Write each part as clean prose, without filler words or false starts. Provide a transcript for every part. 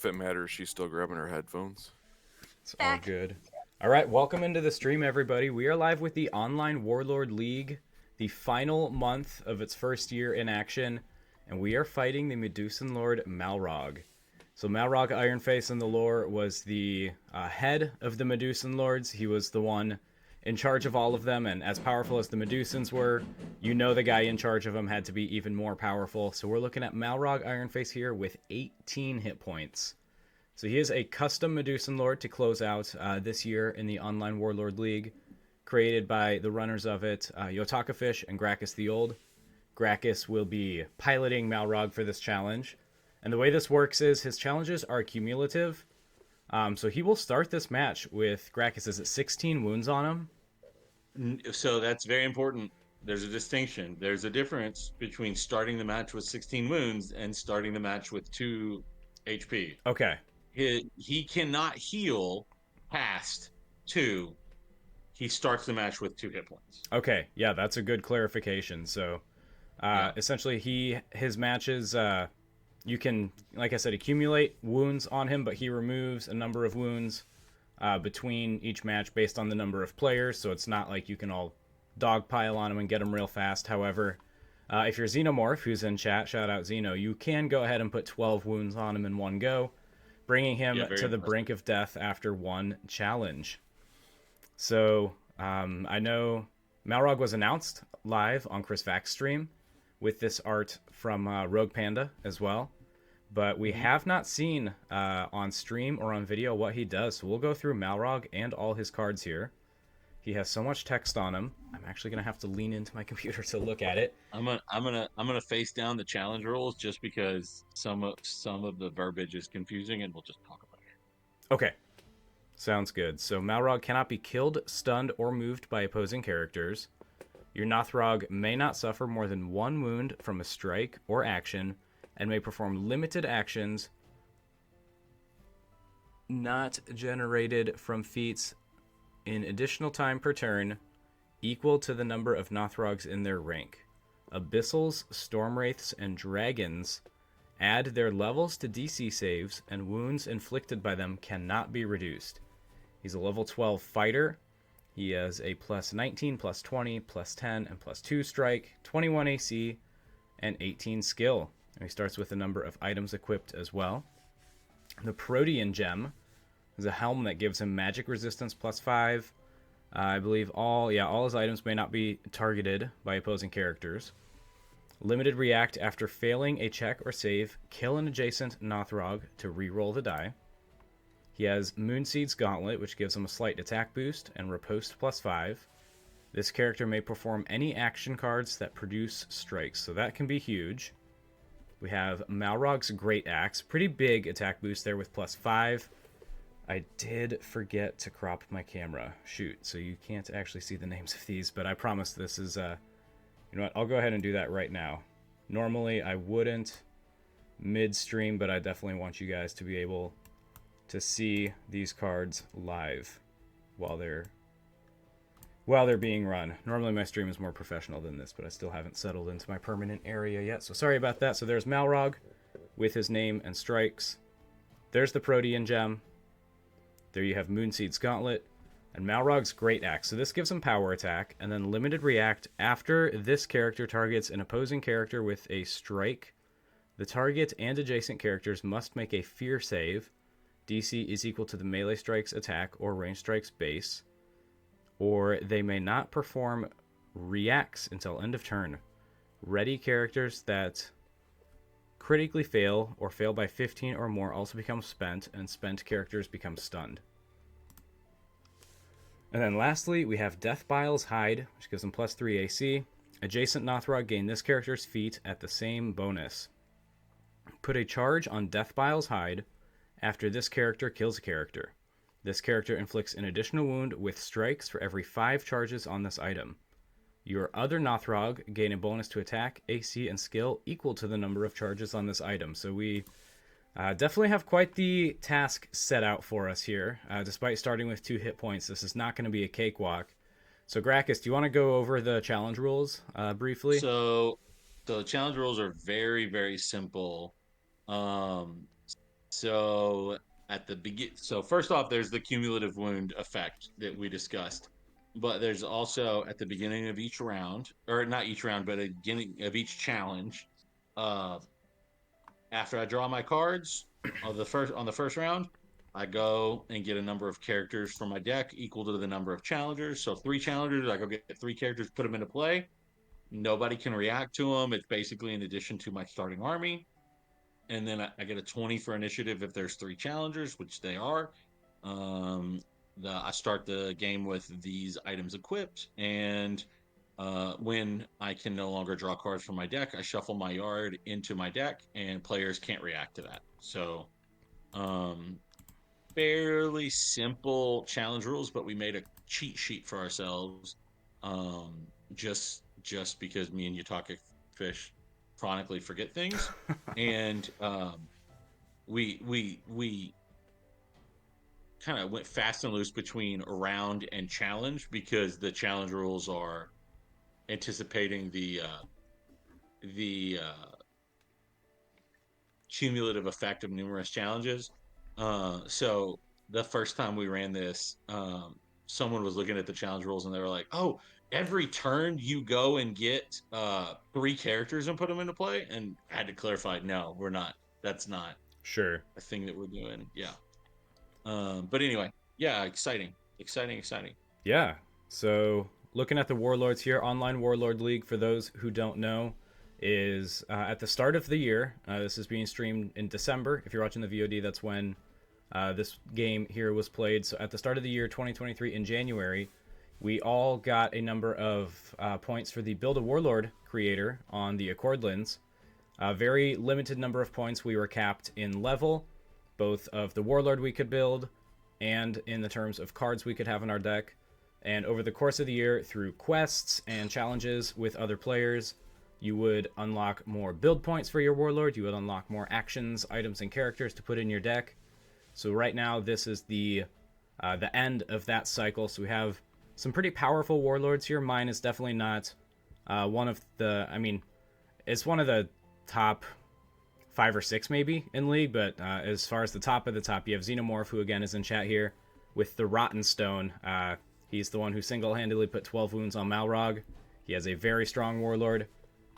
If it matters, she's still grabbing her headphones. It's all Back. good. All right, welcome into the stream, everybody. We are live with the Online Warlord League, the final month of its first year in action, and we are fighting the Medusan Lord Malrog. So Malrog Ironface in the lore was the head of the Medusan Lords. He was the one in charge of all of them, and as powerful as the Medusans were, you know the guy in charge of them had to be even more powerful. So we're looking at Malrog Ironface here with 18 hit points. So he is a custom Medusan Lord to close out this year in the Online Warlord League, created by the runners of it, Yotakafish and Graccustheold. Gracchus will be piloting Malrog for this challenge. And the way this works is his challenges are cumulative. So he will start this match with Gracchus. Is it 16 wounds on him? So that's very important. There's a distinction. There's a difference between starting the match with 16 wounds and starting the match with 2 HP. Okay. He cannot heal past 2. He starts the match with 2 hit points. Okay, yeah, that's a good clarification. So essentially his matches, you can, like I said, accumulate wounds on him, but he removes a number of wounds between each match based on the number of players, so it's not like you can all dogpile on him and get him real fast. However, if you're Xenomorph, who's in chat, shout out Xeno, you can go ahead and put 12 wounds on him in one go, bringing him to the brink of death after one challenge. So I know Malrog was announced live on Chris Vax's stream with this art from Rogue Panda as well, but we have not seen on stream or on video what he does. So we'll go through Malrog and all his cards here. He has so much text on him. I'm actually gonna have to lean into my computer to look at it. I'm gonna face down the challenge rules just because some of the verbiage is confusing, and we'll just talk about it. Okay, sounds good. So Malrog cannot be killed, stunned, or moved by opposing characters. Your Nothrog may not suffer more than 1 wound from a strike or action, and may perform limited actions not generated from feats in additional time per turn equal to the number of Nothrogs in their rank. Abyssals, Stormwraiths, and Dragons add their levels to DC saves, and wounds inflicted by them cannot be reduced. He's a level 12 fighter. He has a plus 19, plus 20, plus 10, and plus 2 strike, 21 AC, and 18 skill. And he starts with a number of items equipped as well. The Protean Gem is a helm that gives him magic resistance plus 5. I believe all his items may not be targeted by opposing characters. Limited react after failing a check or save, kill an adjacent Nothrog to reroll the die. He has Moonseed's Gauntlet, which gives him a slight attack boost and riposte plus 5. This character may perform any action cards that produce strikes, so that can be huge. We have Malrog's Great Axe, pretty big attack boost there with plus 5. I did forget to crop my camera. Shoot, so you can't actually see the names of these, but I promise this is, you know what, I'll go ahead and do that right now. Normally, I wouldn't mid-stream, but I definitely want you guys to be able to see these cards live while they're being run. Normally, my stream is more professional than this, but I still haven't settled into my permanent area yet, so sorry about that. So there's Malrog with his name and strikes. There's the Protean Gem. There you have Moonseed's Gauntlet and Malrog's Great Axe. So this gives him power attack, and then limited react after this character targets an opposing character with a strike. The target and adjacent characters must make a fear save. DC is equal to the melee strike's attack or range strike's base, or they may not perform reacts until end of turn. Ready characters that critically fail or fail by 15 or more also become spent, and spent characters become stunned. And then lastly, we have Deathbile's Hide, which gives them plus 3 AC. Adjacent Nothrog gain this character's feat at the same bonus. Put a charge on Deathbile's Hide after this character kills a character. This character inflicts an additional wound with strikes for every 5 charges on this item. Your other Nothrog gain a bonus to attack, AC, and skill equal to the number of charges on this item. So we definitely have quite the task set out for us here. Despite starting with 2 hit points, this is not going to be a cakewalk. So Gracchus, do you want to go over the challenge rules briefly? So the challenge rules are very, very simple. So so first off, there's the cumulative wound effect that we discussed, but there's also at the beginning of each round, or not each round, but at the beginning of each challenge, uh, after I draw my cards on the first round, I go and get a number of characters from my deck equal to the number of challengers. So 3 challengers, I go get 3 characters, put them into play. Nobody can react to them. It's basically in addition to my starting army. And then I get a 20 for initiative if there's 3 challengers, which they are. Um, I start the game with these items equipped, and when I can no longer draw cards from my deck, I shuffle my yard into my deck, and players can't react to that. So, um, fairly simple challenge rules, but we made a cheat sheet for ourselves, just because me and Yotakafish chronically forget things, and we kind of went fast and loose between round and challenge because the challenge rules are anticipating the cumulative effect of numerous challenges. So the first time we ran this, someone was looking at the challenge rules and they were like, "Oh, every turn you go and get 3 characters and put them into play." And I had to clarify, no, we're not. That's not Sure. a thing that we're doing. Yeah. But anyway, yeah, exciting, exciting, exciting. Yeah. So looking at the warlords here, Online Warlord League, for those who don't know, is at the start of the year. This is being streamed in December. If you're watching the VOD, that's when this game here was played. So at the start of the year, 2023, in January, we all got a number of points for the Build a Warlord creator on the Accordlands. A very limited number of points. We were capped in level, both of the Warlord we could build and in the terms of cards we could have in our deck. And over the course of the year, through quests and challenges with other players, you would unlock more build points for your Warlord. You would unlock more actions, items, and characters to put in your deck. So right now, this is the end of that cycle. So we have some pretty powerful Warlords here. Mine is definitely not one of the... I mean, it's one of the top 5 or 6 maybe in League, but as far as the top of the top, you have Xenomorph, who again is in chat here, with the Rotten Stone. He's the one who single-handedly put 12 wounds on Malrog. He has a very strong Warlord.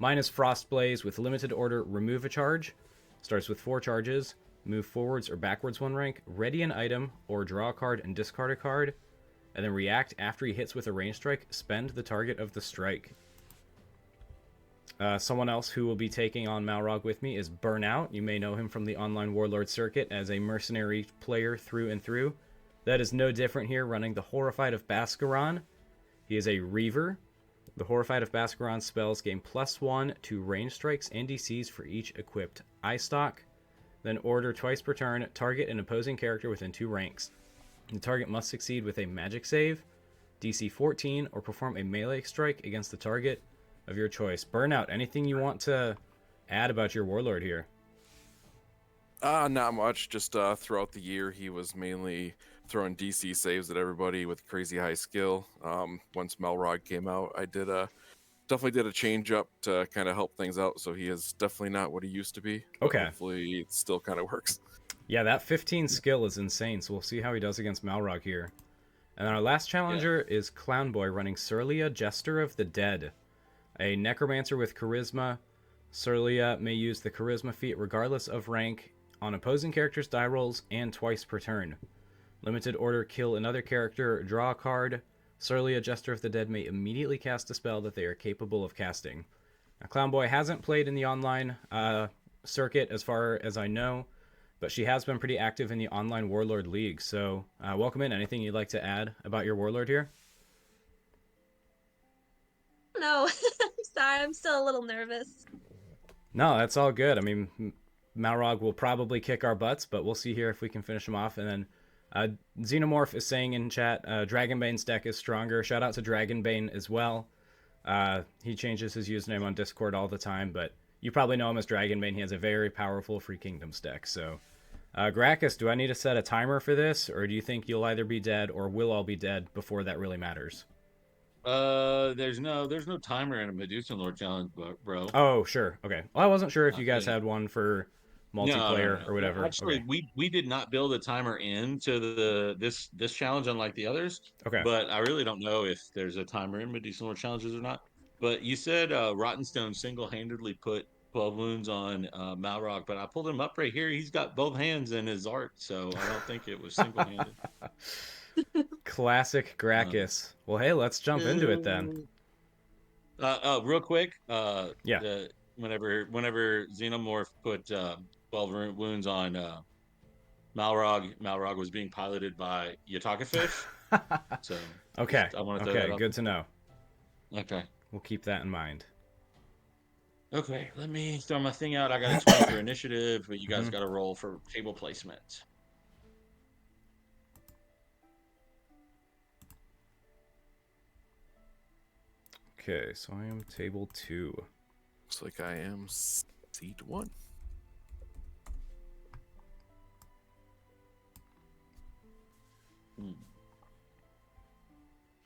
Mine is Frostblaze with limited order, remove a charge. Starts with 4 charges. Move forwards or backwards 1 rank. Ready an item or draw a card and discard a card. And then react after he hits with a range strike. Spend the target of the strike. Someone else who will be taking on Malrog with me is Burnout. You may know him from the Online Warlord circuit as a mercenary player through and through. That is no different here, running the Horrified of Bascaron. He is a Reaver. The Horrified of Bascaron spells gain +1 to range strikes and DCs for each equipped eye stock. Then order twice per turn, target an opposing character within 2 ranks. The target must succeed with a magic save, DC 14, or perform a melee strike against the target of your choice. Burnout, anything you want to add about your Warlord here? Not much. Just throughout the year, he was mainly throwing DC saves at everybody with crazy high skill. Once Malrog came out, I definitely did a change up to kind of help things out. So he is definitely not what he used to be. Okay. Hopefully, it still kind of works. Yeah, that 15 skill is insane. So we'll see how he does against Malrog here. And our last challenger is Clownboy, running Surlia, Jester of the Dead. A necromancer with charisma. Surlia may use the charisma feat regardless of rank on opposing characters' die rolls and twice per turn. Limited order, kill another character, draw a card. Surlia, Jester of the Dead may immediately cast a spell that they are capable of casting. Now, Clownboy hasn't played in the online circuit as far as I know, but she has been pretty active in the Online Warlord League. So welcome in. Anything you'd like to add about your Warlord here? No, I'm sorry. I'm still a little nervous. No, that's all good. I mean, Malrog will probably kick our butts, but we'll see here if we can finish him off. And then Xenomorph is saying in chat, Dragonbane's deck is stronger. Shout out to Dragonbane as well. He changes his username on Discord all the time, but you probably know him as Dragonbane. He has a very powerful Free Kingdoms deck. So, Graccus, do I need to set a timer for this, or do you think you'll either be dead or we'll all be dead before that really matters? There's no timer in a Medusa Lord challenge, bro. Oh, sure. Okay. Well, I wasn't sure if Not you guys really. had one for multiplayer or whatever? Actually, Okay. we did not build a timer into this challenge, unlike the others. Okay. But I really don't know if there's a timer in medicinal challenges or not. But you said Rotten Stone single-handedly put 12 wounds on Malrog, but I pulled him up right here. He's got both hands in his art, so I don't think it was single-handed. Classic Gracchus. Well, hey, let's jump into it then. Real quick, Yeah. whenever Xenomorph put 12 wounds on Malrog was being piloted by Yotakafish. So Okay. I want to throw Okay. that up. Good to know. Okay. We'll keep that in mind. Okay, let me throw my thing out. I got a 20 for initiative, but you guys Mhm. got to roll for table placement. Okay, so I am table 2. Looks like I am seat 1.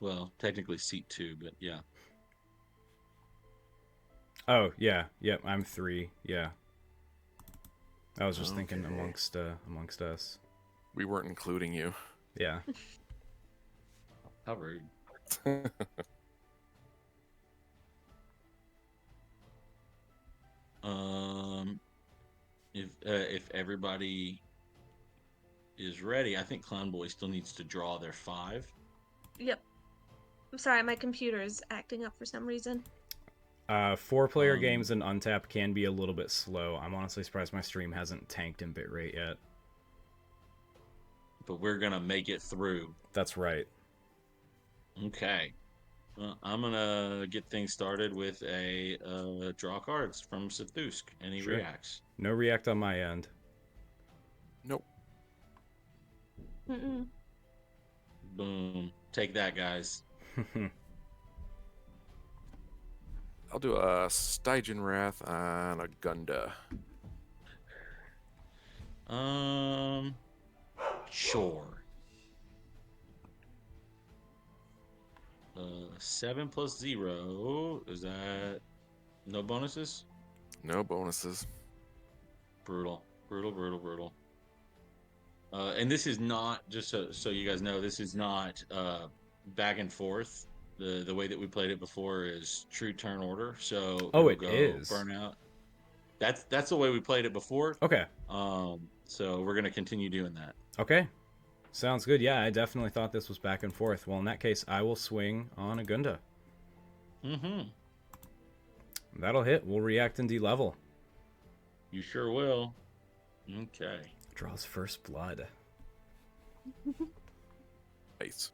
Well, technically seat 2, but yeah. Oh, yeah. Yep, I'm 3. Yeah. I was just thinking Okay. amongst us. We weren't including you. Yeah. How rude. If everybody is ready, I think Clown Boy still needs to draw their 5. Yep. I'm sorry, my computer is acting up for some reason. 4-player games and Untap can be a little bit slow. I'm honestly surprised my stream hasn't tanked in bitrate yet. But we're gonna make it through. That's right. Okay. I'm gonna get things started with a draw cards from Sathusk. Any Sure. reacts? No react on my end. Nope. Mm-mm. Boom. Take that, guys. I'll do a Stygian Wrath on a Gunda. Sure. 7 plus 0. Is that no bonuses? No bonuses. Brutal. Brutal. And this is not, just so you guys know, this is not back and forth. The way that we played it before is true turn order. So Oh, it'll it go is. burnout. That's the way we played it before. Okay. So we're gonna continue doing that. Okay. Sounds good. Yeah, I definitely thought this was back and forth. Well, in that case, I will swing on a Gunda. Mm-hmm. That'll hit. We'll react and de-level. You sure will. Okay. Draws first blood. Nice.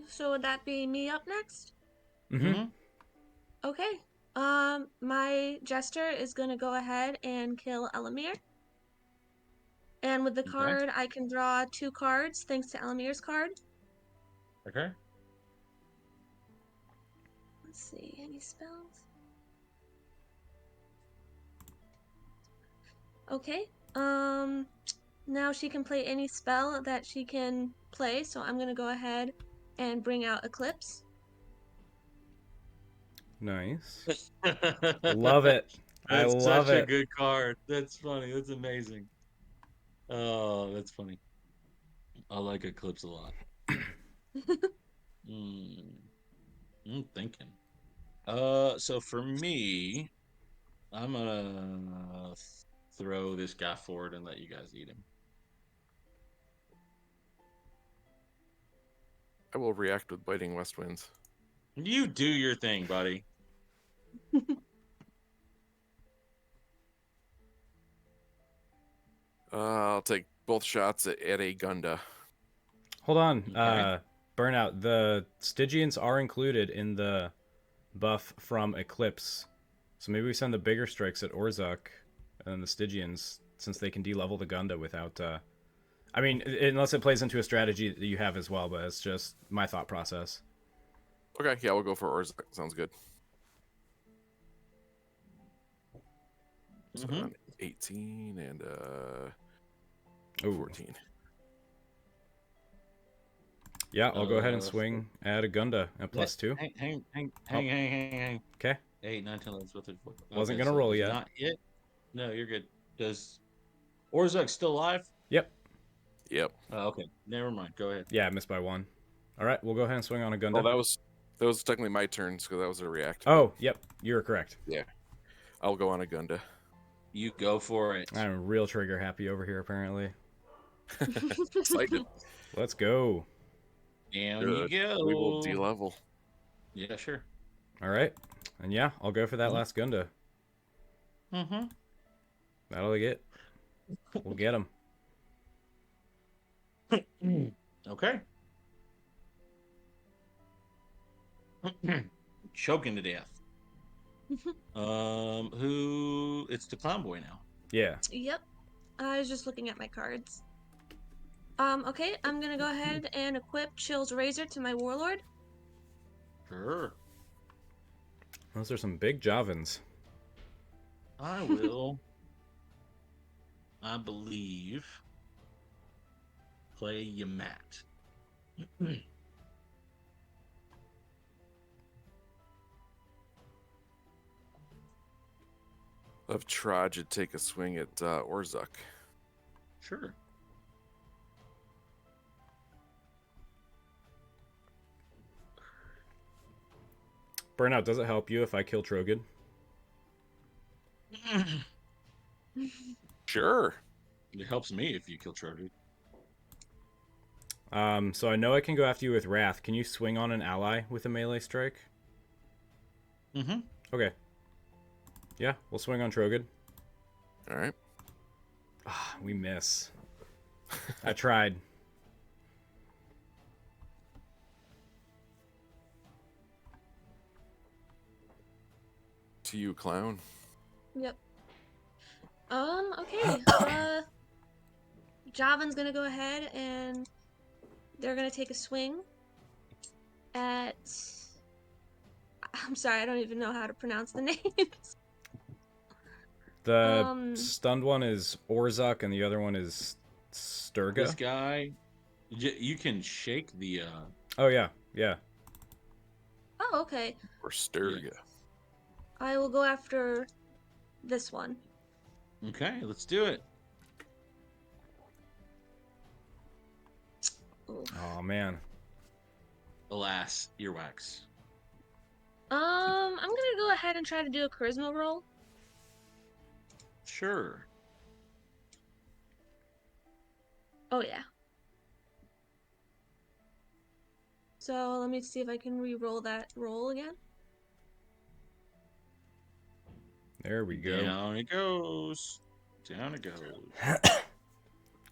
So would that be me up next? Mm-hmm. Okay. My jester is gonna go ahead and kill Elamir. And with the Okay. card, I can draw 2 cards thanks to Elamir's card. Okay. Let's see, any spells? Okay. Now she can play any spell that she can play, so I'm gonna go ahead and bring out Eclipse. Nice. Love it. I That's love such a it. good card. That's funny. That's amazing. Oh, that's funny. I like Eclipse a lot. I'm thinking. So for me, I'm gonna throw this guy forward and let you guys eat him. I will react with Biting West Winds. You do your thing, buddy. I'll take both shots at a Gunda. Hold on. Okay. Burnout. The Stygians are included in the buff from Eclipse. So maybe we send the bigger strikes at Orzuk and the Stygians, since they can de-level the Gunda without... I mean, unless it plays into a strategy that you have as well, but it's just my thought process. Okay, yeah, we'll go for Orzuk. Sounds good. So on 18 and 14. Yeah, I'll go ahead and swing at a Gunda at +2. Hang. Okay. 8, 9, 10, 11, 12, 13, 14. Wasn't Okay, gonna so roll does yet. not hit. No, you're good. Does Orzak still alive? Yep. Yep. Okay, never mind. Go ahead. Yeah, I missed by 1. All right, we'll go ahead and swing on a Gunda. Oh, that was technically my turn because that was a react. Oh, yep, you were correct. Yeah. I'll go on a Gunda. You go for it. I'm real trigger happy over here, apparently. Excited. Let's go. Down you Good. go. We will de-level. Yeah, sure. All right, and yeah, I'll go for that last Gunda. Mm-hmm. That'll get. We'll get him. Okay. Choking to death. Who? It's the clown boy now. Yeah. Yep. I was just looking at my cards. Okay, I'm gonna go ahead and equip Chill's Razor to my Warlord. Sure. Those are some big Javans. I will. I believe. Play Yamat. I've tried to take a swing at Orzak. Sure. Burnout, does it help you if I kill Trogid? Sure. It helps me if you kill Trojan. So I know I can go after you with Wrath. Can you swing on an ally with a melee strike? Mm-hmm. Okay. Yeah, we'll swing on Trogid. All right. Ah, we miss. I tried. To you, clown. Yep. Okay. Javan's gonna go ahead and they're gonna take a swing at. I'm sorry, I don't even know how to pronounce the names. The stunned one is Orzak and the other one is Sturga. This guy, you can shake the. Oh, yeah. Yeah. Oh, okay. Or Sturga. I will go after this one. Okay, let's do it. Oof. Oh, man. Alas, earwax. I'm gonna go ahead and try to do a charisma roll. Sure. Oh yeah. So let me see if I can re-roll that roll again. There we go. Down it goes. Down it goes.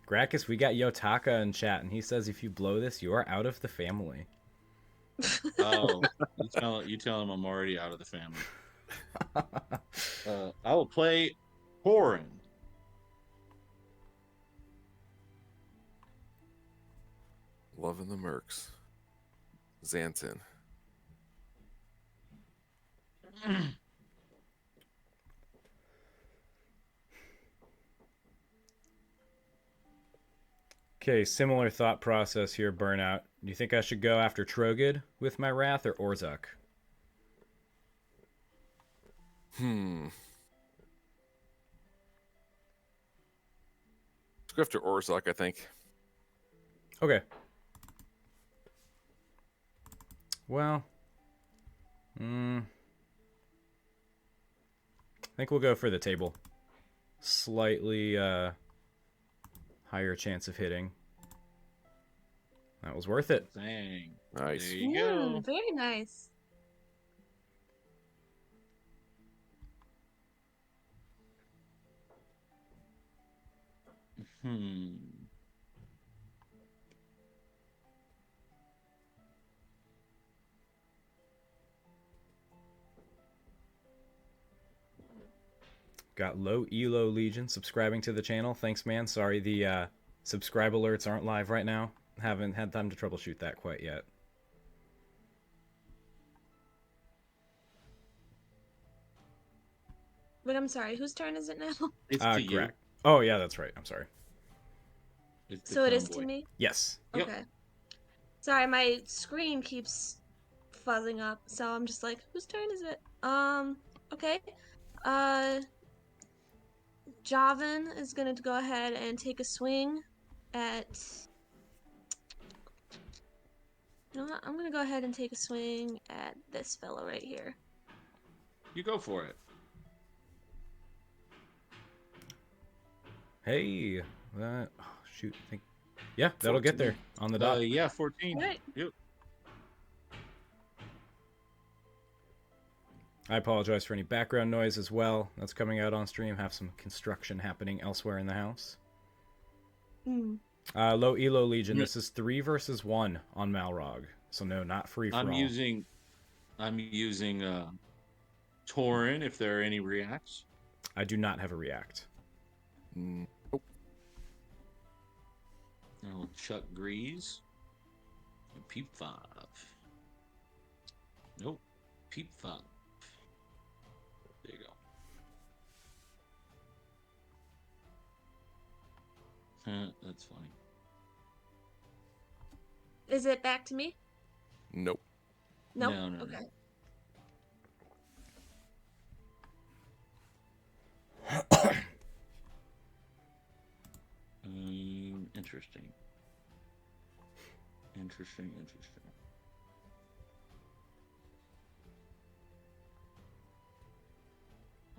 Gracchus, we got Yotaka in chat, and he says if you blow this, you are out of the family. Oh, you tell him I'm already out of the family. I will play Horin. Loving the Mercs. Xantin. Okay, similar thought process here, Burnout. Do you think I should go after Trogid with my Wrath or Orzak? Let's go after Orzak, I think. Okay. Well, I think we'll go for the table. Slightly higher chance of hitting. That was worth it. Dang. Nice. There you go. Very nice. Got low elo Legion subscribing to the channel. Thanks, man. Sorry the subscribe alerts aren't live right now. Haven't had time to troubleshoot that quite yet. But I'm sorry, whose turn is it now? It's to you. Correct. Oh, yeah, that's right. I'm sorry. It's the So it clown is to boy. me? Yes. Yep. Okay. Sorry, my screen keeps fuzzing up, so I'm just like, whose turn is it? Okay. Uh, Javan is gonna go ahead and take a swing at. You know what? I'm gonna go ahead and take a swing at this fellow right here. You go for it. Hey, that. Oh, shoot. I think. Yeah, that'll get there on the dot. Yeah, 14. All right. Yep. I apologize for any background noise as well that's coming out on stream. Have some construction happening elsewhere in the house. Mm. Low Elo Legion. This is 3 versus 1 on Malrog. So no, not free for all. I'm using Tauren if there are any reacts. I do not have a react. Nope. I will Chuck Grease. And Peep 5. Nope. Peep 5. There you go. That's funny. Is it back to me? Nope. Nope. No. Okay. Interesting.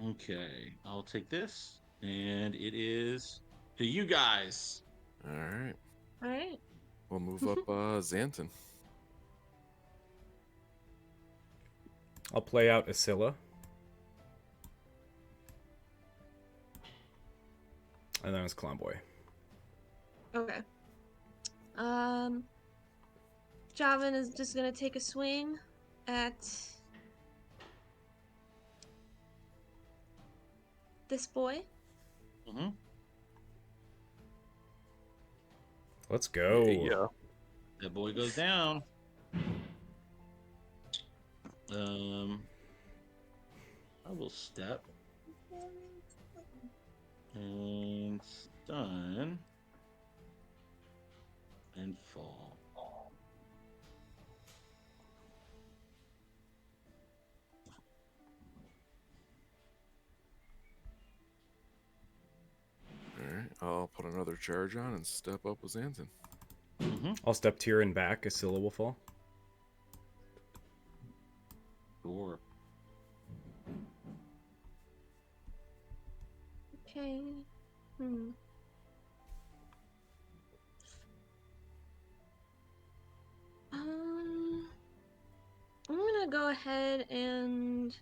Okay, I'll take this, and it is to you guys. All right. All right. We'll move up Xanten. I'll play out Asilla. And then it's Clownboy. Okay. Javan is just gonna take a swing at this boy. Mm-hmm. Let's go. Yeah. That boy goes down. I will step and stun and fall. All right. I'll put another charge on and step up with Xanten. Mm-hmm. I'll step Tyrion back. Asilla will fall. Sure. Okay. I'm gonna go ahead and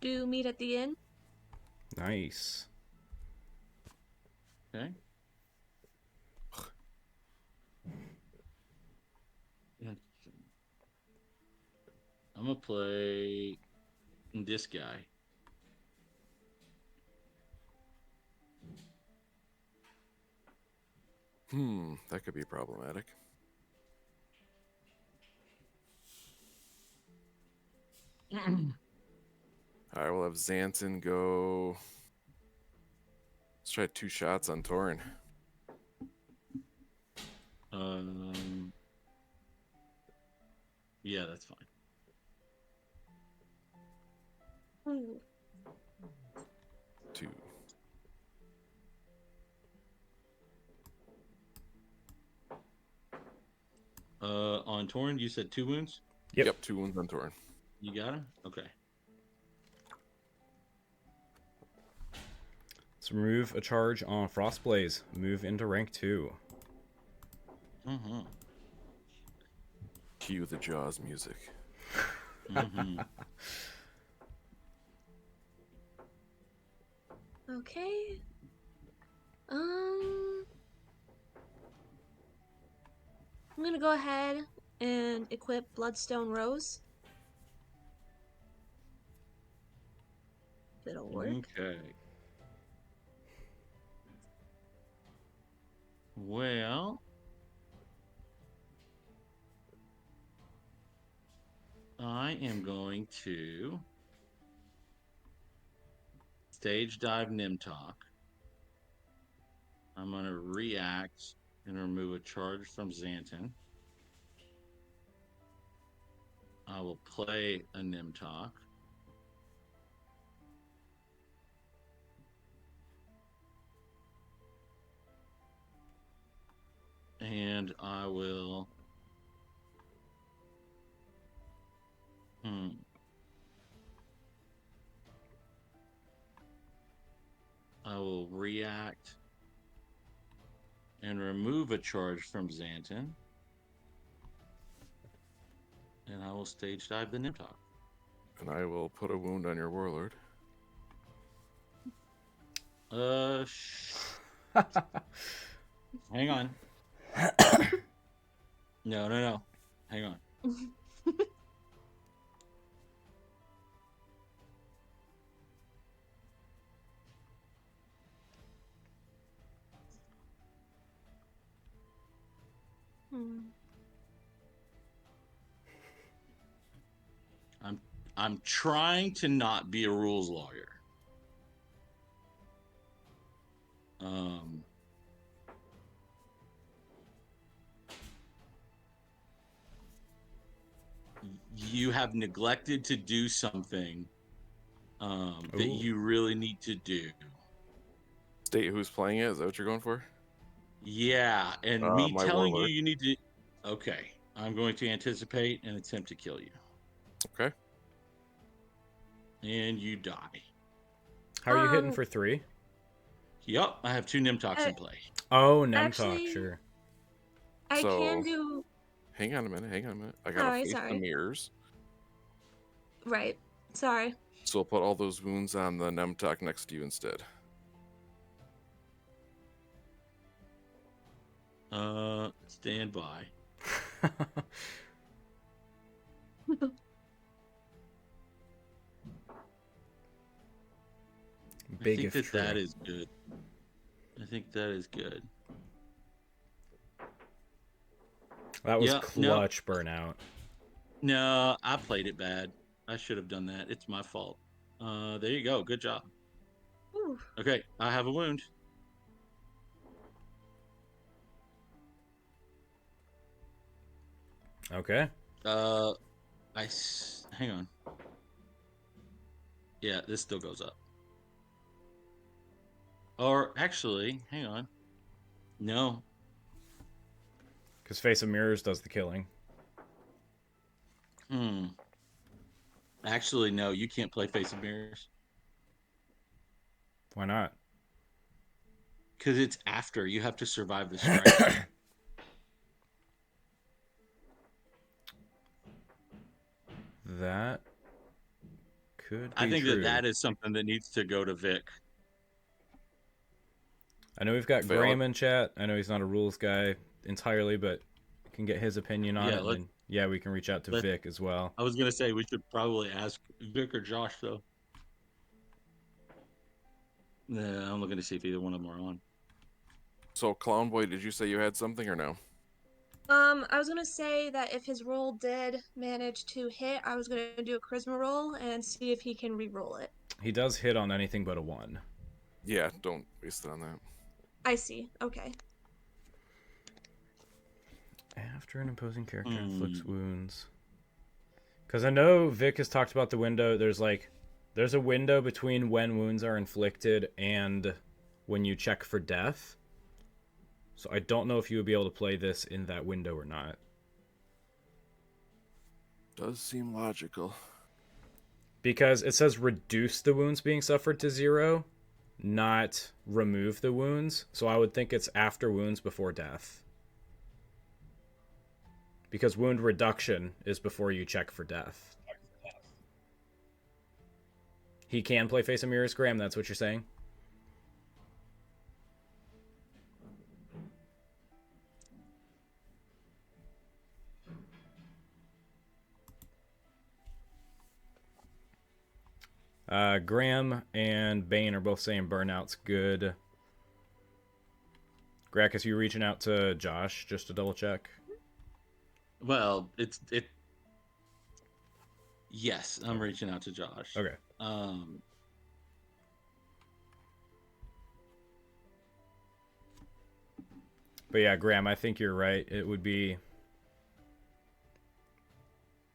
do meet at the inn. Nice. Okay. I'm gonna play this guy. That could be problematic. All right, we'll have Xanten go. Let's try 2 shots on Tauren. Yeah, that's fine. Hmm. 2. On Tauren, you said 2 wounds? Yep. 2 wounds on Tauren. You got him? Okay. Let's remove a charge on Frostblaze. Move into rank 2. Mm-hmm. Cue the Jaws music. Mm-hmm. Okay. I'm gonna go ahead and equip Bloodstone Rose. It'll work. Okay. Well, I am going to stage dive Nimtok. I'm going to react and remove a charge from Xanten. I will play a Nimtok. and I will. I will react and remove a charge from Xanten. And I will stage dive the Nimtok. And I will put a wound on your warlord. Hang on. No. Hang on. I'm trying to not be a rules lawyer. You have neglected to do something that you really need to do. State who's playing it? Is that what you're going for? Yeah, and me my telling warlord. you need to. Okay, I'm going to anticipate and attempt to kill you. Okay. And you die. How are you hitting for 3? Yep, I have 2 Nimtoks in play. Oh, Nemtok, Actually, sure. I can do. Hang on a minute. I gotta face the mirrors. Right. Sorry. So I'll put all those wounds on the Nemtok next to you instead. Stand by. Big I think that is good. I think that is good. That was clutch burnout. No, I played it bad. I should have done that. It's my fault. There you go. Good job. Ooh. Okay, I have a wound. Okay. Hang on. Yeah, this still goes up. Or actually, hang on. No. Because Face of Mirrors does the killing. Actually, no, you can't play Face of Mirrors. Why not? Because it's after. You have to survive the strike. That could be I think true. that is something that needs to go to Vic. I know we've got Graham in chat. I know he's not a rules guy entirely, but can get his opinion on it. And then, we can reach out to Vic as well. I was going to say we should probably ask Vic or Josh, though. Yeah, I'm looking to see if either one of them are on. So, Clown Boy, did you say you had something or no? I was gonna say that if his roll did manage to hit, I was gonna do a charisma roll and see if he can re-roll it. He does hit on anything but a 1. Yeah, don't waste it on that. I see. Okay. After an opposing character inflicts wounds. Because I know Vic has talked about the window. There's a window between when wounds are inflicted and when you check for death. So I don't know if you would be able to play this in that window or not. Does seem logical. Because it says reduce the wounds being suffered to 0, not remove the wounds. So I would think it's after wounds before death. Because wound reduction is before you check for death. He can play Face of Mirrors, Graham, that's what you're saying? Graham and Bane are both saying Burnout's good. Gracchus, you reaching out to Josh just to double check? Well, Yes, I'm reaching out to Josh. Okay. But yeah, Graham, I think you're right. It would be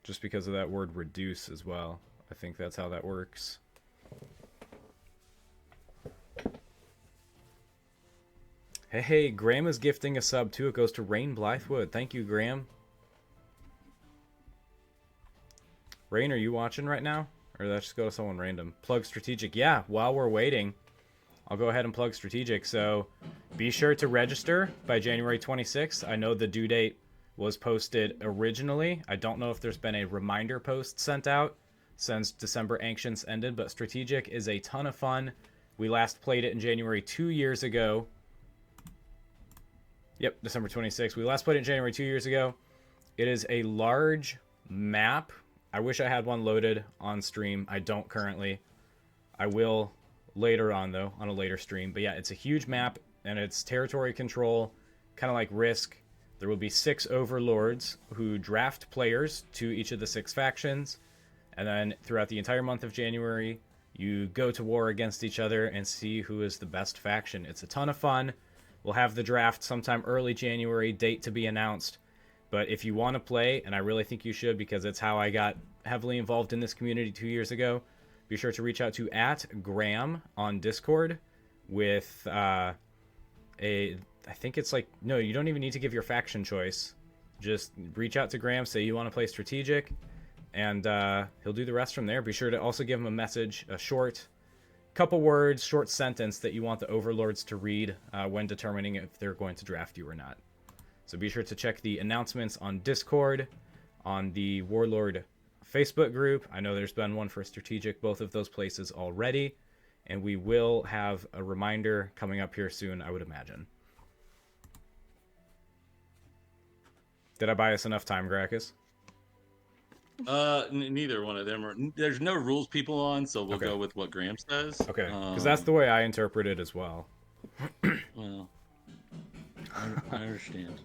just because of that word reduce as well. I think that's how that works. Hey, Graham is gifting a sub too. It goes to Rain Blythewood. Thank you, Graham. Rain, are you watching right now? Or did that just go to someone random? Plug Strategic. Yeah, while we're waiting, I'll go ahead and plug Strategic. So be sure to register by January 26th. I know the due date was posted originally. I don't know if there's been a reminder post sent out since December Ancients ended, but Strategic is a ton of fun. We last played it in January 2 years ago. Yep, December 26th. We last played it in January 2 years ago. It is a large map. I wish I had one loaded on stream. I don't currently. I will later on, though, on a later stream. But yeah, it's a huge map, and it's territory control, kind of like Risk. There will be 6 overlords who draft players to each of the 6 factions. And then throughout the entire month of January, you go to war against each other and see who is the best faction. It's a ton of fun. We'll have the draft sometime early January, date to be announced. But if you want to play, and I really think you should because it's how I got heavily involved in this community 2 years ago, be sure to reach out to @Graham on Discord with I think it's like, no, you don't even need to give your faction choice. Just reach out to Graham, say you want to play Strategic, and he'll do the rest from there. Be sure to also give him a message, a short couple words, short sentence that you want the overlords to read when determining if they're going to draft you or not. So be sure to check the announcements on Discord, on the Warlord Facebook group. I know there's been one for Strategic, both of those places already, and we will have a reminder coming up here soon, I would imagine. Did I buy us enough time, Gracchus? Neither one of them are. There's no rules people on, so we'll go with what Graham says. Okay, because that's the way I interpret it as well. Well, I understand.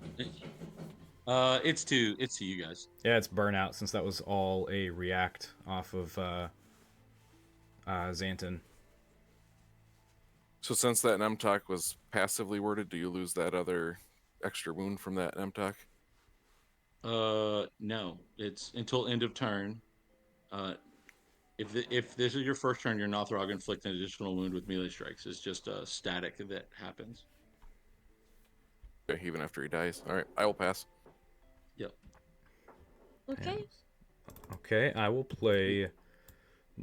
It's to you guys. Yeah, it's Burnout, since that was all a react off of Xanten. So since that NemTalk was passively worded, do you lose that other extra wound from that NemTalk? No. It's until end of turn. If this is your first turn, your Nothrog inflict an additional wound with melee strikes. It's just a static that happens. Okay, even after he dies. All right, I will pass. Yep. Okay. Okay, I will play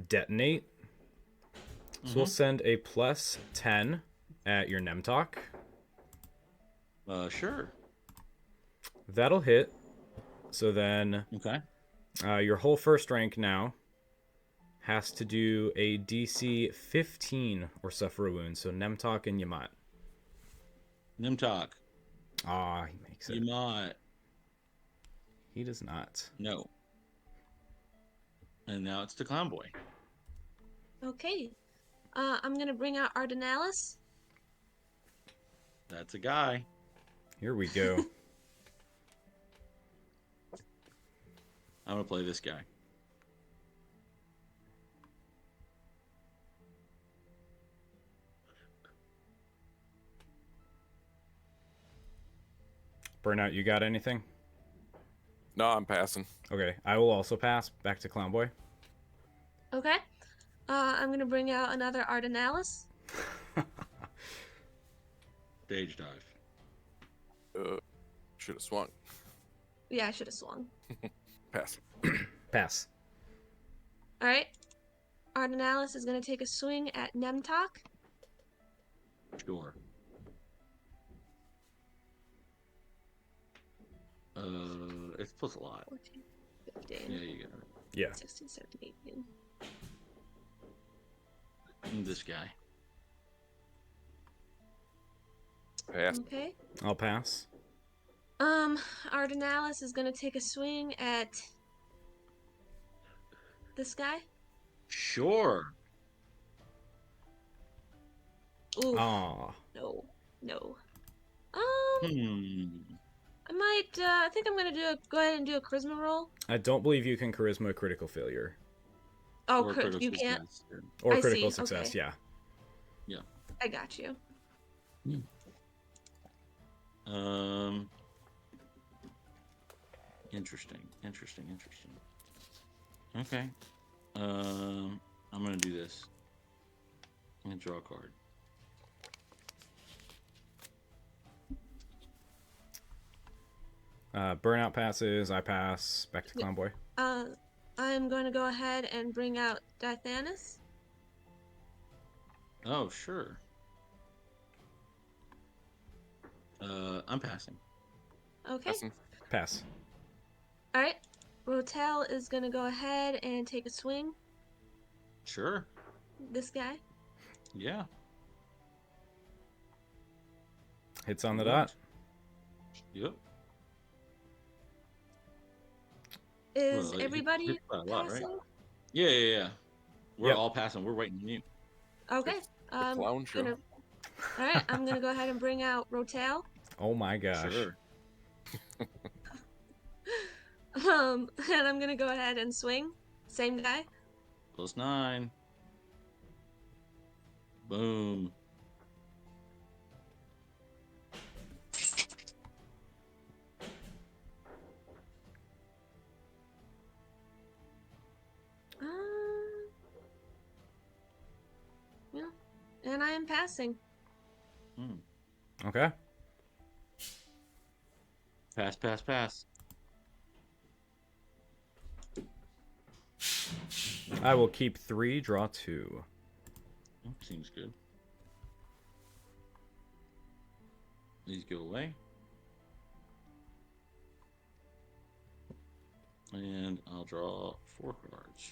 Detonate. So we'll send a +10 at your NemTalk. Sure. That'll hit. So then Okay. your whole first rank now has to do a DC 15 or suffer a wound. So NemTalk and Yamat. Nimtok. Ah, he makes it. Yamat. He does not. No. And now it's the Clown Boy. Okay. I'm gonna bring out Ardenalis. That's a guy. Here we go. I'm gonna play this guy. Burnout, you got anything? No, I'm passing. Okay, I will also pass. Back to Clown Boy. Okay. I'm gonna bring out another Ardenalis. Stage dive. Should have swung. Yeah, I should have swung. Pass. Pass. All right. Ardenalis is gonna take a swing at Nemtok. Sure. It's plus a lot. 14, 15, Yeah, you got it. Yeah. 16, 17, 18. This guy. Pass. Okay. I'll pass. Ardenalis is gonna take a swing at this guy. Sure. Ooh. Aw. No. I might. I think I'm gonna go ahead and do a charisma roll. I don't believe you can charisma critical failure. Oh, Or critical you can't. success. Or I critical see, success, okay. yeah. I got you. Interesting. Okay. I'm gonna do this. I'm gonna draw a card. Burnout passes. I pass. Back to Yep. Clown Boy. I'm going to go ahead and bring out Dithanus. Oh, sure. I'm passing. Okay. Passing. Pass. All right. Rotel is going to go ahead and take a swing. Sure. This guy. Yeah. Hits on the Good. dot. Yep. Is Well, it everybody hits by a lot, right? passing? Yeah. We're Yep. all passing. We're waiting on you. Okay. The clown show. All right. I'm going to go ahead and bring out Rotel. Oh my gosh. Sure. And I'm going to go ahead and swing. Same guy. +9. Boom. Yeah. And I am passing. Okay. Pass. I will keep 3, draw 2. Seems good. These go away. And I'll draw 4 cards.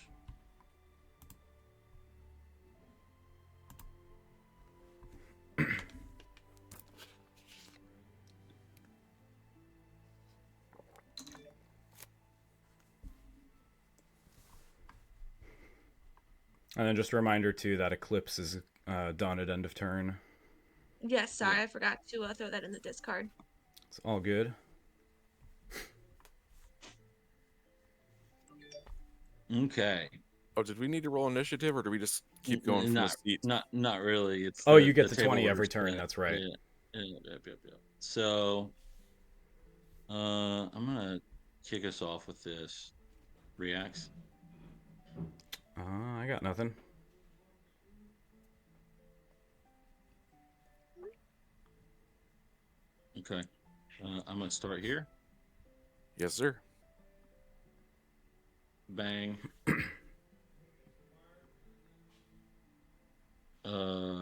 And then just a reminder, too, that Eclipse is done at end of turn. Yes, sorry. I forgot to throw that in the discard. It's all good. Okay. Oh, did we need to roll initiative, or do we just keep going from the seat? Not really. It's Oh, you get the table 20 every orders turn. that. That's right. Yep. So, I'm gonna kick us off with this. Reacts. I got nothing. Okay. I'm gonna start here. Yes, sir. Bang.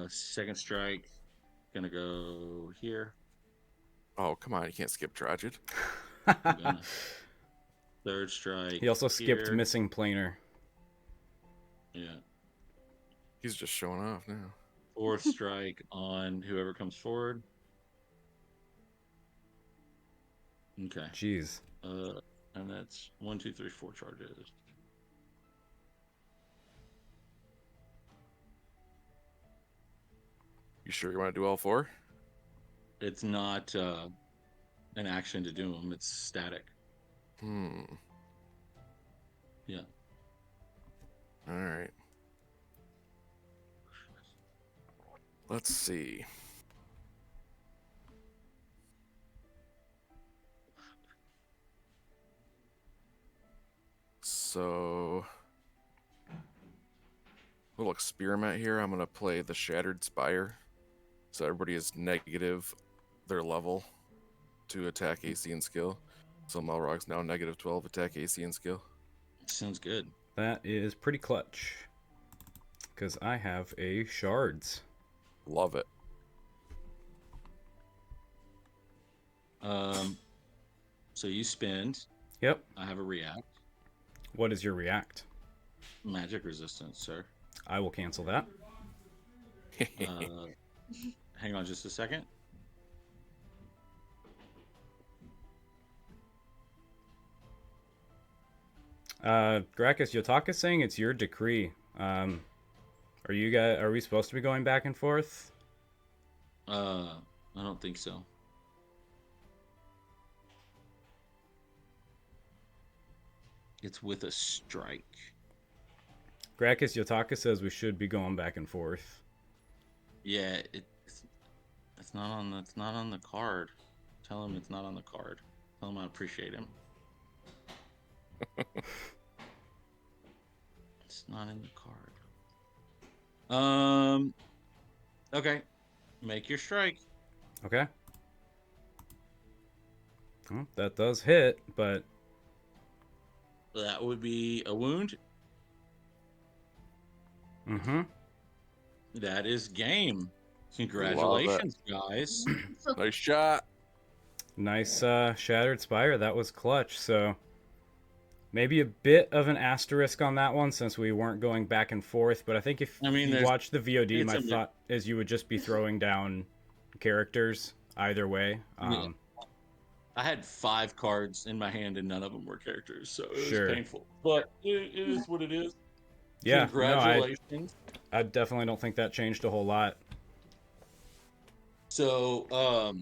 Second strike. Gonna go here. Oh, come on. You can't skip Tragedy. Gonna... Third strike. He also skipped here. Missing Planar. Yeah. He's just showing off now. Fourth strike on whoever comes forward. Okay. Jeez. And that's 1, 2, 3, 4 charges. You sure you want to do all 4? It's not an action to do them. It's static. Yeah. All right. Let's see. So, little experiment here. I'm going to play the Shattered Spire. So everybody is negative their level to attack AC and skill. So Malrog's now negative 12 attack AC and skill. Sounds good. That is pretty clutch. Because I have a Shards. Love it. So you spend. Yep. I have a react. What is your react? Magic resistance, sir. I will cancel that. Hang on just a second. Gracchus, Yotaka's saying it's your decree. Are we supposed to be going back and forth? I don't think so. It's with a strike. Gracchus, Yotaka says we should be going back and forth. Yeah, it's not on the card. Tell him it's not on the card. Tell him I appreciate him. It's not in the card. Okay. Make your strike. Okay. That does hit, but That would be a wound. That is game. Congratulations, guys. Nice shot. nice Shattered Spire. That was clutch. So maybe a bit of an asterisk on that one since we weren't going back and forth. But I think if you watch the VOD, my thought is you would just be throwing down characters either way. I had 5 cards in my hand and none of them were characters, so it was Sure. painful. But it is what it is. Yeah, Congratulations. I definitely don't think that changed a whole lot. So,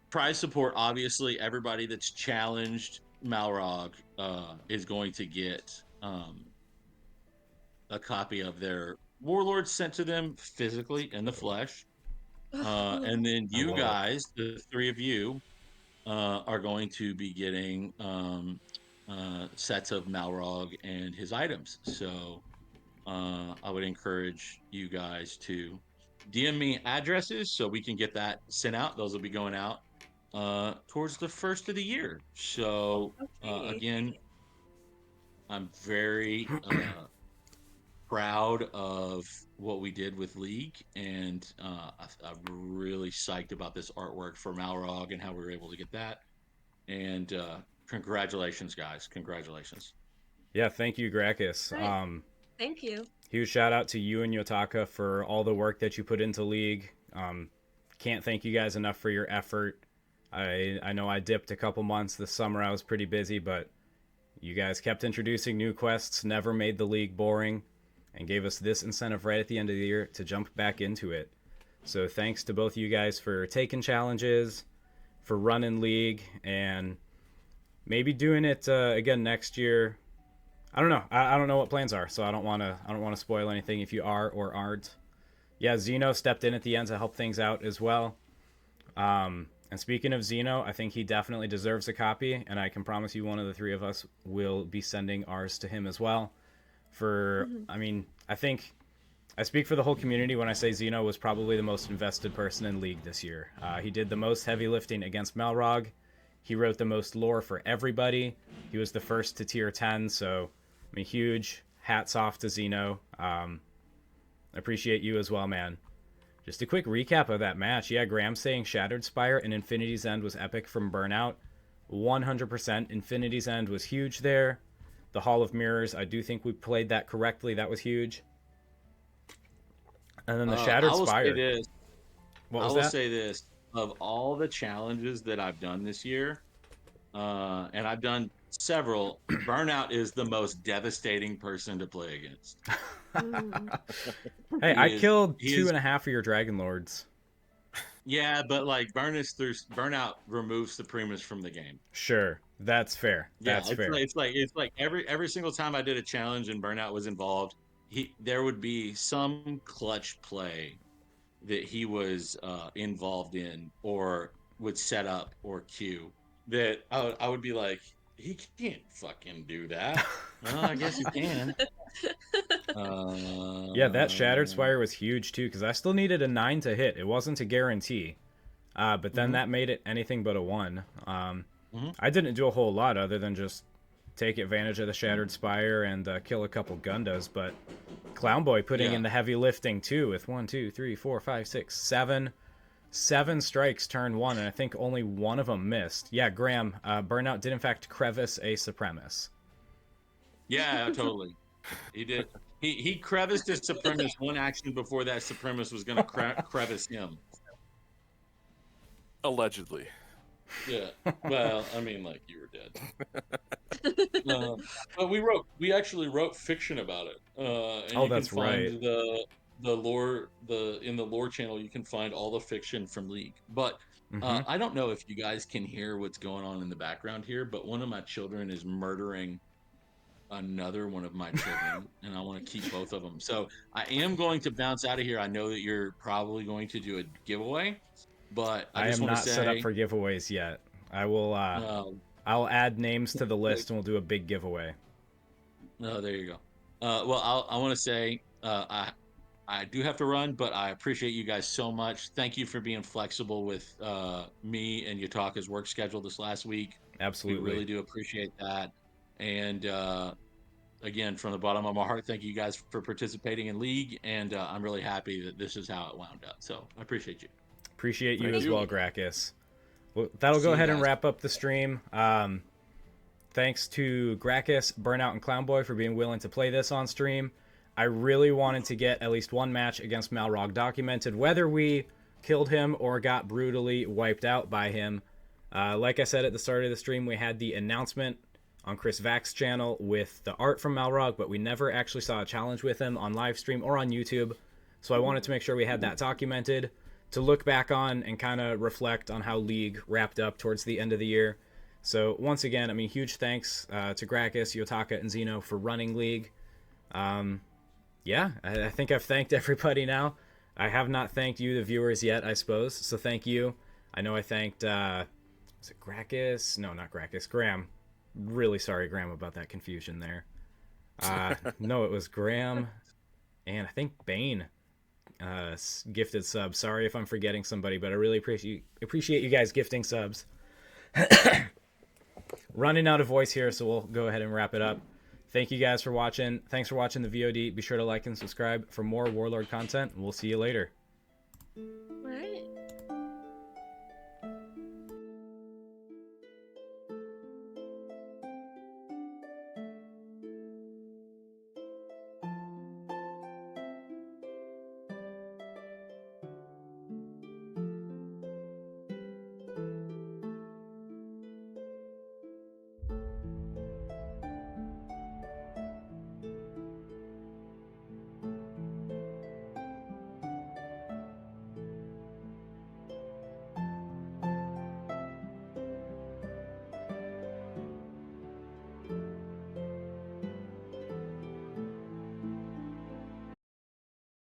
prize support, obviously, everybody that's challenged Malrog is going to get a copy of their Warlord sent to them physically in the flesh. And then you guys, the 3 of you, are going to be getting sets of Malrog and his items. So I would encourage you guys to DM me addresses so we can get that sent out. Those will be going out towards the first of the year. So again, I'm very proud of what we did with League, and I'm really psyched about this artwork for Malrog and how we were able to get that. And congratulations, guys! Congratulations. Yeah, thank you, Graccus. Right. Thank you. Huge shout out to you and Yotaka for all the work that you put into League. Can't thank you guys enough for your effort. I know I dipped a couple months this summer. I was pretty busy, but you guys kept introducing new quests, never made the League boring, and gave us this incentive right at the end of the year to jump back into it. So thanks to both of you guys for taking challenges, for running League, and maybe doing it again next year. I don't know. I don't know what plans are, so I don't want to spoil anything if you are or aren't. Yeah, Xeno stepped in at the end to help things out as well. And speaking of Xeno, I think he definitely deserves a copy, and I can promise you one of the 3 of us will be sending ours to him as well. I mean, I think I speak for the whole community when I say Xeno was probably the most invested person in League this year. He did the most heavy lifting against Malrog. He wrote the most lore for everybody. He was the first to tier 10, so I mean, huge hats off to Xeno. Appreciate you as well, man. Just a quick recap of that match. Yeah, Graham saying Shattered Spire and Infinity's End was epic from Burnout. 100%. Infinity's End was huge there. The Hall of Mirrors, I do think we played that correctly. That was huge. And then the Shattered Spire. I will say this. Of all the challenges that I've done this year, and I've done several, Burnout is the most devastating person to play against. Hey, I killed 2.5 of your Dragon Lords. Yeah, but like Burnout removes Supremus from the game. Sure, that's fair. That's fair. It's like every single time I did a challenge and Burnout was involved, there would be some clutch play that he was involved in or would set up or queue that I would be like, he can't fucking do that. Well, I guess he can. Yeah, that Shattered Spire was huge too, because I still needed a 9 to hit. It wasn't a guarantee. But then that made it anything but a 1. I didn't do a whole lot other than just take advantage of the Shattered Spire and kill a couple Gundas, but Clownboy putting in the heavy lifting too with 1, 2, 3, 4, 5, 6, 7 strikes turn 1, and I think only one of them missed. Yeah, Graham, Burnout did in fact crevice a Supremus. Yeah, totally. He did. He creviced his Supremus one action before that Supremus was going to crevice him. Allegedly. Yeah. Well, I mean, like, you were dead. But we actually wrote fiction about it. And that's right. The lore, in the lore channel, you can find all the fiction from League. But I don't know if you guys can hear what's going on in the background here, but one of my children is murdering another one of my children, and I want to keep both of them. So I am going to bounce out of here. I know that you're probably going to do a giveaway, but I just am want not to say, set up for giveaways yet. I will. I'll add names to the list, and we'll do a big giveaway. Oh, there you go. Well, I want to say I do have to run, but I appreciate you guys so much. Thank you for being flexible with me and Yotaka's work schedule this last week. We Absolutely. really do appreciate that. And again, from the bottom of my heart, thank you guys for participating in League. And I'm really happy that this is how it wound up. So I appreciate you. Appreciate you Thank as you. well, Gracchus. Well, that'll See go you ahead and guys. wrap up the stream. Thanks to Gracchus, Burnout, and Clownboy for being willing to play this on stream. I really wanted to get at least one match against Malrog documented, whether we killed him or got brutally wiped out by him. Like I said at the start of the stream, we had the announcement on Chris Vack's channel with the art from Malrog, but we never actually saw a challenge with him on live stream or on YouTube. So I wanted to make sure we had that documented to look back on and kind of reflect on how League wrapped up towards the end of the year. So once again, I mean, huge thanks to Graccus, Yotaka, and Xeno for running League. Yeah, I think I've thanked everybody now. I have not thanked you, the viewers, yet, I suppose. So thank you. I know I thanked, was it Graccus? No, not Graccus. Graham. Really sorry, Graham, about that confusion there. No, it was Graham and I think Bane gifted subs. Sorry if I'm forgetting somebody, but I really appreciate you guys gifting subs. Running out of voice here, so we'll go ahead and wrap it up. Thank you guys for watching. Thanks for watching the VOD. Be sure to like and subscribe for more Warlord content. We'll see you later.